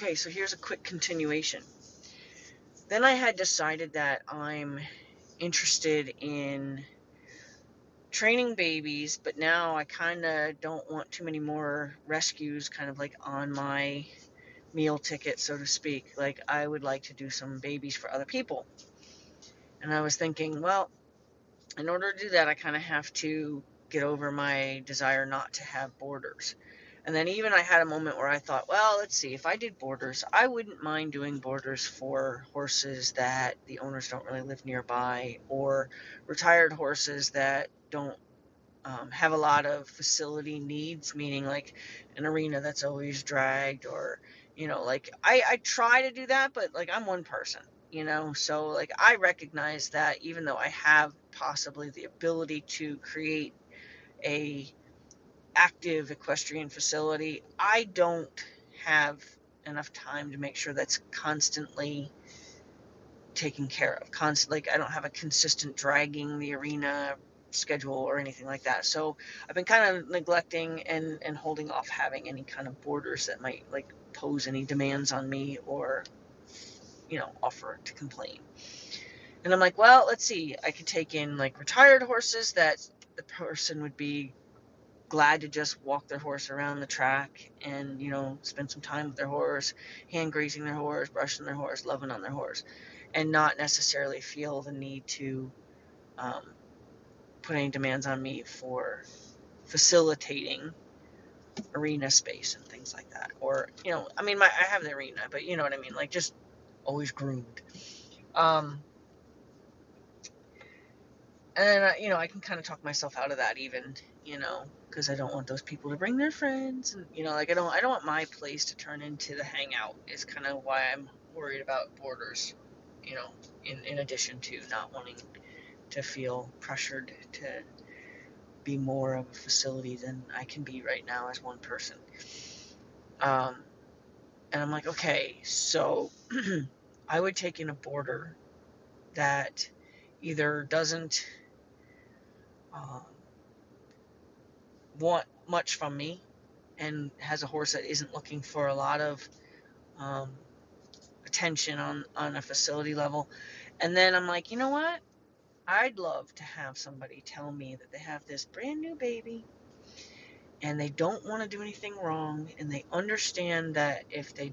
okay, so here's a quick continuation. Then I had decided that I'm interested in training babies, but now I kind of don't want too many more rescues kind of like on my meal ticket, so to speak. Like, I would like to do some babies for other people. And I was thinking, well, in order to do that, I kind of have to get over my desire not to have boarders. And then even I had a moment where I thought, well, let's see, if I did boarders, I wouldn't mind doing boarders for horses that the owners don't really live nearby, or retired horses that don't have a lot of facility needs, meaning like an arena that's always dragged, or, like I try to do that, but like I'm one person, so like I recognize that even though I have possibly the ability to create a active equestrian facility, I don't have enough time to make sure that's constantly taken care of. Like, I don't have a consistent dragging the arena schedule or anything like that. So I've been kind of neglecting and holding off having any kind of boarders that might like pose any demands on me, or offer to complain. And I'm like, well, let's see, I could take in like retired horses that the person would be glad to just walk their horse around the track and spend some time with their horse, hand grazing their horse, brushing their horse, loving on their horse, and not necessarily feel the need to um, put any demands on me for facilitating arena space and things like that. Or, I mean, I have the arena, but you know what I mean, like just always groomed. And I can kind of talk myself out of that, even, because I don't want those people to bring their friends, and like I don't want my place to turn into the hangout. Is kind of why I'm worried about boarders. In addition to not wanting to feel pressured to be more of a facility than I can be right now as one person. Um, and I'm like, okay, so I would take in a boarder that either doesn't um, want much from me, and has a horse that isn't looking for a lot of um, attention on a facility level. And then I'm like, you know what? I'd love to have somebody tell me that they have this brand new baby and they don't want to do anything wrong, and they understand that if they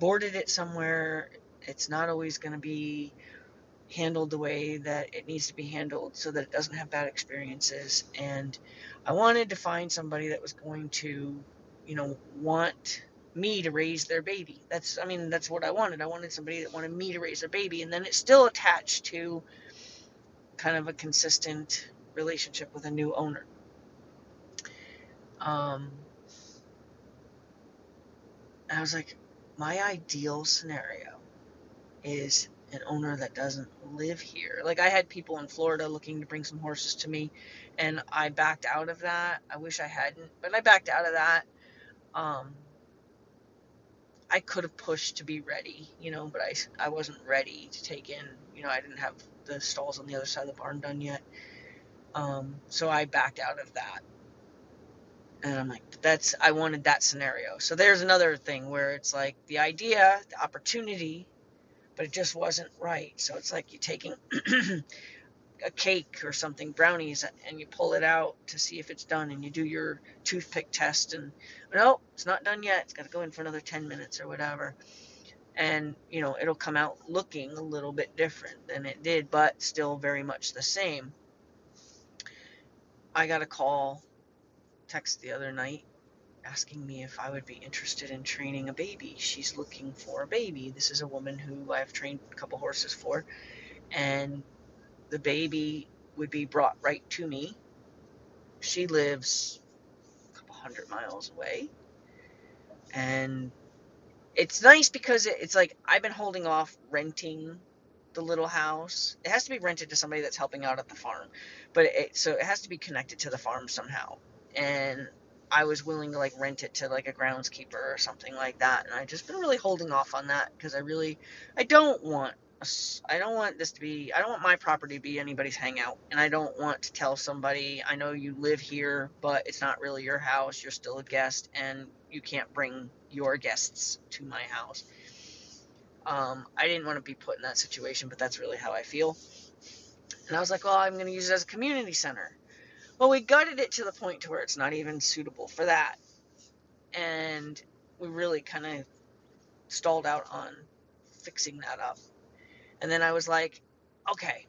boarded it somewhere, it's not always going to be handled the way that it needs to be handled, so that it doesn't have bad experiences. And I wanted to find somebody that was going to, want me to raise their baby. That's what I wanted. I wanted somebody that wanted me to raise their baby, and then it's still attached to kind of a consistent relationship with a new owner. Um, I was like, my ideal scenario is an owner that doesn't live here. Like, I had people in Florida looking to bring some horses to me, and I backed out of that. I wish I hadn't, but I backed out of that. Um, I could have pushed to be ready, but I wasn't ready to take in, I didn't have the stalls on the other side of the barn done yet. So I backed out of that. And I'm like, I wanted that scenario. So there's another thing where it's like the idea, the opportunity, but it just wasn't right. So it's like you're taking a cake or something, brownies, and you pull it out to see if it's done, and you do your toothpick test, and no, it's not done yet. It's got to go in for another 10 minutes or whatever. And, it'll come out looking a little bit different than it did, but still very much the same. I got a text the other night asking me if I would be interested in training a baby. She's looking for a baby. This is a woman who I've trained a couple horses for, and the baby would be brought right to me. She lives a couple 100 miles away, and it's nice because it's like I've been holding off renting the little house. It has to be rented to somebody that's helping out at the farm, but so it has to be connected to the farm somehow. And I was willing to like rent it to like a groundskeeper or something like that, and I just been really holding off on that because I don't want I don't want this to be, I don't want my property to be anybody's hangout, and I don't want to tell somebody, I know you live here, but it's not really your house, you're still a guest, and you your guests to my house. I didn't want to be put in that situation, but that's really how I feel. And I was like, well, I'm going to use it as a community center. Well, we gutted it to the point to where it's not even suitable for that. And we really kind of stalled out on fixing that up. And then I was like, okay,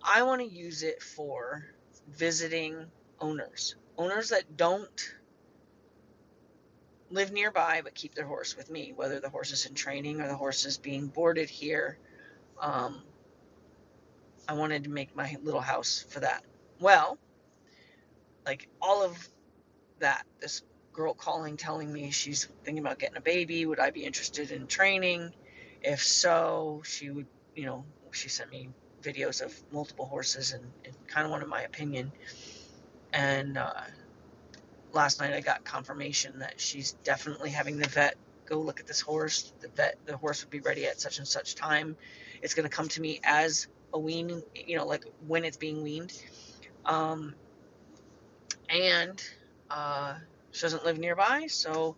I want to use it for visiting owners. Owners that don't live nearby but keep their horse with me, whether the horse is in training or the horse is being boarded here. I wanted to make my little house for that. Well, like all of that, this girl calling, telling me she's thinking about getting a baby. Would I be interested in training? If so, she would, she sent me videos of multiple horses and kind of wanted my opinion. And last night I got confirmation that she's definitely having the vet go look at this horse. The horse would be ready at such and such time. It's going to come to me as a wean, like when it's being weaned. And she doesn't live nearby, so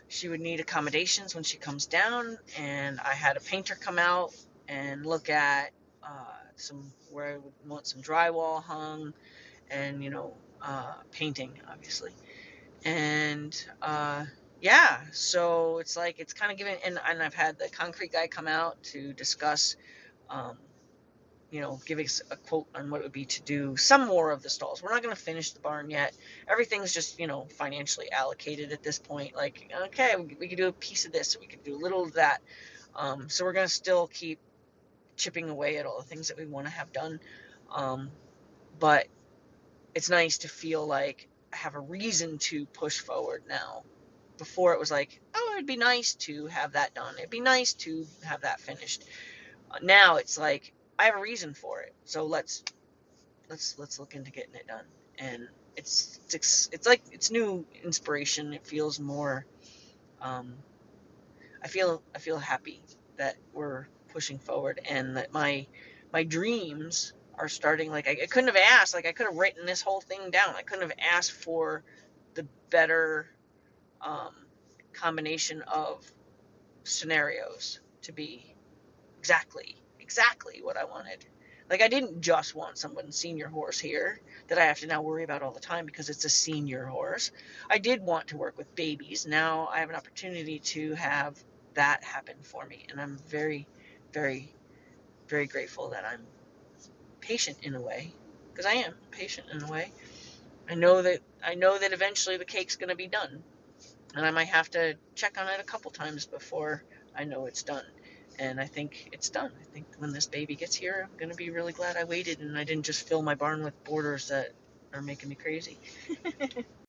she would need accommodations when she comes down. And I had a painter come out and look at where I would want some drywall hung, and painting, obviously. And yeah, so it's like it's kind of given. And I've had the concrete guy come out to discuss. Um, give us a quote on what it would be to do some more of the stalls. We're not going to finish the barn yet. Everything's just, financially allocated at this point. Like, okay, we could do a piece of this, or we could do a little of that. So we're going to still keep chipping away at all the things that we want to have done. But it's nice to feel like I have a reason to push forward now. Before it was like, oh, it'd be nice to have that done. It'd be nice to have that finished. Now it's like, I have a reason for it, so let's look into getting it done. And it's like it's new inspiration. It feels more. I feel happy that we're pushing forward, and that my dreams are starting. Like I couldn't have asked. Like I could have written this whole thing down. I couldn't have asked for the better combination of scenarios to be exactly what I wanted. Like I didn't just want someone's senior horse here that I have to now worry about all the time because it's a senior horse. I did want to work with babies. Now I have an opportunity to have that happen for me, and I'm very, very, very grateful that I'm patient in a way, because I am patient in a way. I know that eventually the cake's going to be done, and I might have to check on it a couple times before I know it's done. And I think it's done. I think when this baby gets here, I'm going to be really glad I waited and I didn't just fill my barn with boarders that are making me crazy.